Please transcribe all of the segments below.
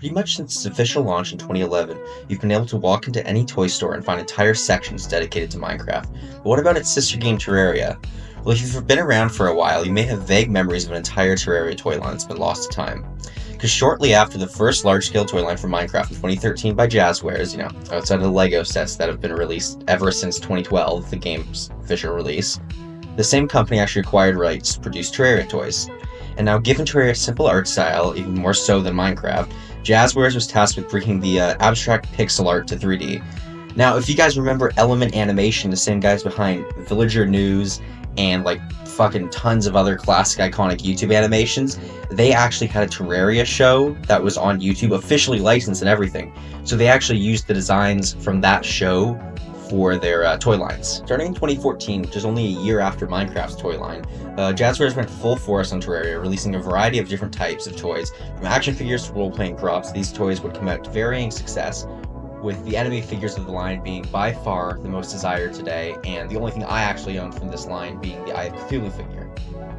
Pretty much since its official launch in 2011, you've been able to walk into any toy store and find entire sections dedicated to Minecraft. But what about its sister game Terraria? Well, if you've been around for a while, you may have vague memories of an entire Terraria toy line that's been lost to time. Because shortly after the first large-scale toy line for Minecraft in 2013 by Jazzwares, outside of the LEGO sets that have been released ever since 2012, the game's official release, the same company actually acquired rights to produce Terraria toys. And now, given Terraria's simple art style, even more so than Minecraft, Jazzwares was tasked with bringing the abstract pixel art to 3D. Now, if you guys remember Element Animation, the same guys behind Villager News and fucking tons of other classic iconic YouTube animations, they actually had a Terraria show that was on YouTube, officially licensed and everything. So they actually used the designs from that show for their toy lines. Starting in 2014, which is only a year after Minecraft's toy line, Jazzwares went full force on Terraria, releasing a variety of different types of toys. From action figures to role-playing props, these toys would come out to varying success, with the enemy figures of the line being by far the most desired today, and the only thing I actually own from this line being the Eye of Cthulhu figure.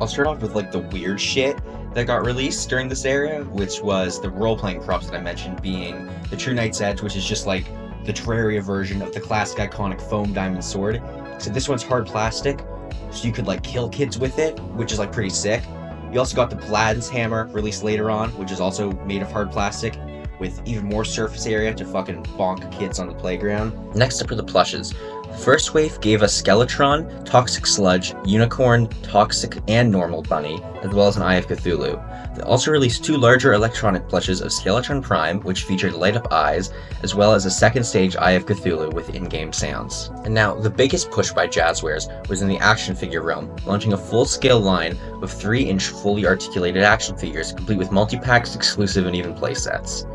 I'll start off with the weird shit that got released during this era, which was the role-playing props that I mentioned, being the True Knight's Edge, which is just the Terraria version of the classic iconic foam diamond sword. So this one's hard plastic, so you could kill kids with it, which is pretty sick. You also got the Paladin's hammer released later on, which is also made of hard plastic, with even more surface area to fucking bonk kids on the playground. Next up are the plushes. The first wave gave us Skeletron, Toxic Sludge, Unicorn, Toxic, and Normal Bunny, as well as an Eye of Cthulhu. They also released two larger electronic plushes of Skeletron Prime, which featured light-up eyes, as well as a second stage Eye of Cthulhu with in-game sounds. And now, the biggest push by Jazzwares was in the action figure realm, launching a full-scale line of 3-inch fully articulated action figures, complete with multi-packs, exclusive, and even playsets.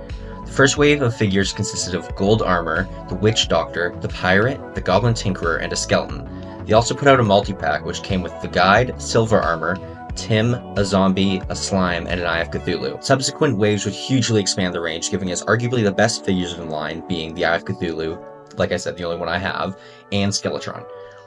The first wave of figures consisted of Gold Armor, the Witch Doctor, the Pirate, the Goblin Tinkerer, and a Skeleton. They also put out a multi-pack which came with the Guide, Silver Armor, Tim, a Zombie, a Slime, and an Eye of Cthulhu. Subsequent waves would hugely expand the range, giving us arguably the best figures in the line, being the Eye of Cthulhu, like I said, the only one I have, and Skeletron.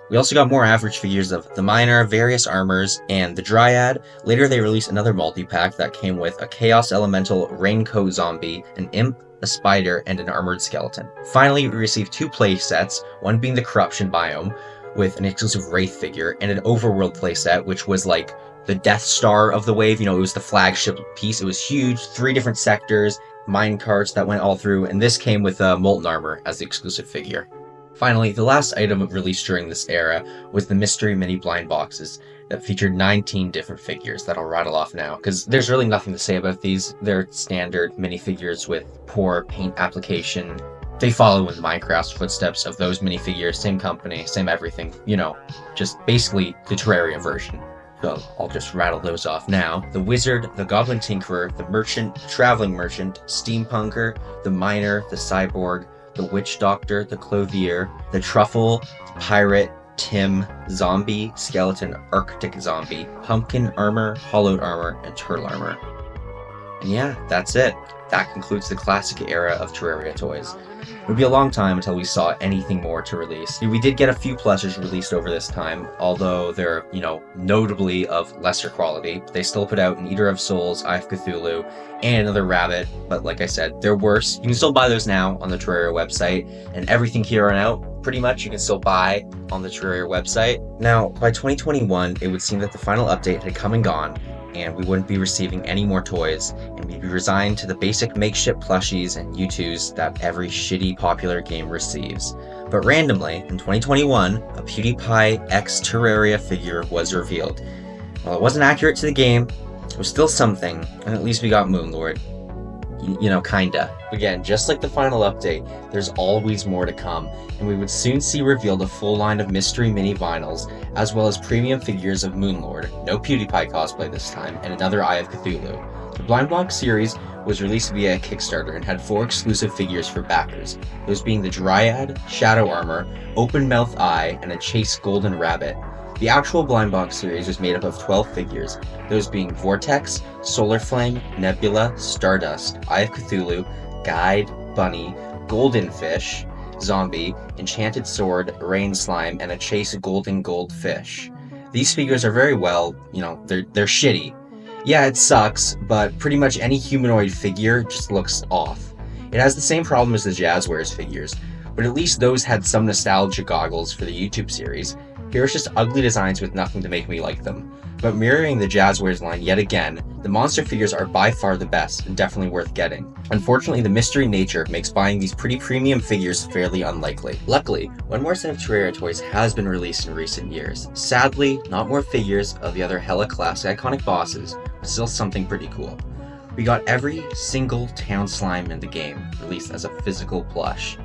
We also got more average figures of the Miner, various armors, and the Dryad. Later they released another multi-pack that came with a Chaos Elemental Raincoat Zombie, an Imp, a Spider, and an Armored Skeleton. Finally, we received two playsets, one being the Corruption Biome, with an exclusive Wraith figure, and an Overworld playset, which was the Death Star of the wave. It was the flagship piece. It was huge, 3 different sectors, mine carts that went all through, and this came with Molten Armor as the exclusive figure. Finally, the last item released during this era was the Mystery Mini Blind Boxes that featured 19 different figures that I'll rattle off now, because there's really nothing to say about these. They're standard minifigures with poor paint application. They follow in Minecraft's footsteps of those minifigures, same company, same everything, just basically the Terraria version. So I'll just rattle those off now. The Wizard, the Goblin Tinkerer, the Merchant, the Traveling Merchant, Steampunker, the Miner, the Cyborg, the Witch Doctor, the Clothier, the Truffle, the Pirate, Tim, Zombie, Skeleton, Arctic Zombie, Pumpkin Armor, Hollowed Armor, and Turtle Armor. And yeah, that's it. That concludes the classic era of Terraria toys. It would be a long time until we saw anything more to release. We did get a few plushes released over this time, although they're, notably of lesser quality. They still put out an Eater of Souls, Eye of Cthulhu, and another Rabbit, but like I said, they're worse. You can still buy those now on the Terraria website, and everything here on out, pretty much, you can still buy on the Terraria website. Now, by 2021, it would seem that the final update had come and gone, and we wouldn't be receiving any more toys, and we'd be resigned to the basic makeshift plushies and U2s that every shitty popular game receives. But randomly, in 2021, a PewDiePie X Terraria figure was revealed. While it wasn't accurate to the game, it was still something, and at least we got Moonlord. Kinda. Again, just like the final update, there's always more to come, and we would soon see revealed a full line of mystery mini vinyls, as well as premium figures of Moonlord, no PewDiePie cosplay this time, and another Eye of Cthulhu. The Blind Box series was released via a Kickstarter and had 4 exclusive figures for backers, those being the Dryad, Shadow Armor, Open Mouth Eye, and a Chase Golden Rabbit. The actual Blind Box series was made up of 12 figures, those being Vortex, Solar Flame, Nebula, Stardust, Eye of Cthulhu, Guide, Bunny, Golden Fish, Zombie, Enchanted Sword, Rain Slime, and a Chase Golden Gold Fish. These figures are very they're shitty. Yeah, it sucks, but pretty much any humanoid figure just looks off. It has the same problem as the Jazzwares figures, but at least those had some nostalgia goggles for the YouTube series. Here it's just ugly designs with nothing to make me like them. But mirroring the Jazzwares line yet again, the monster figures are by far the best and definitely worth getting. Unfortunately, the mystery nature makes buying these pretty premium figures fairly unlikely. Luckily, one more set of Terraria toys has been released in recent years. Sadly, not more figures of the other hella classic iconic bosses, but still something pretty cool. We got every single town slime in the game released as a physical plush.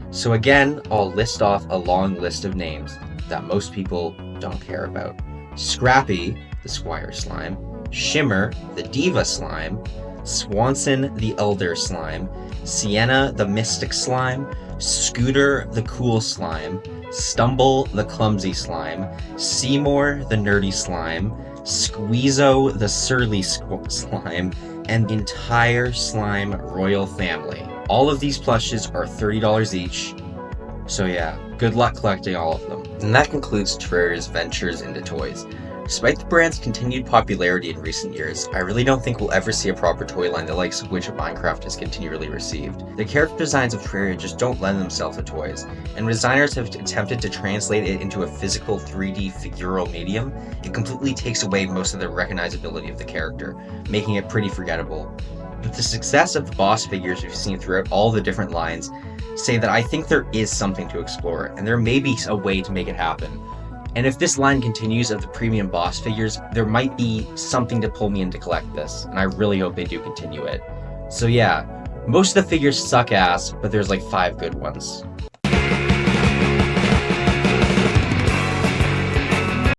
So again, I'll list off a long list of names that most people don't care about. Scrappy, the Squire Slime, Shimmer, the Diva Slime, Swanson, the Elder Slime, Sienna, the Mystic Slime, Scooter, the Cool Slime, Stumble, the Clumsy Slime, Seymour, the Nerdy Slime, Squeezo, the Surly Slime, and the entire Slime Royal family. All of these plushes are $30 each, so yeah, good luck collecting all of them. And that concludes Terraria's ventures into toys. Despite the brand's continued popularity in recent years, I really don't think we'll ever see a proper toy line the likes of which Minecraft has continually received. The character designs of Terraria just don't lend themselves to toys, and when designers have attempted to translate it into a physical 3D figural medium, it completely takes away most of the recognizability of the character, making it pretty forgettable. But the success of the boss figures we've seen throughout all the different lines say that I think there is something to explore, and there may be a way to make it happen. And if this line continues of the premium boss figures, there might be something to pull me in to collect this, and I really hope they do continue it. So yeah, most of the figures suck ass, but there's like 5 good ones.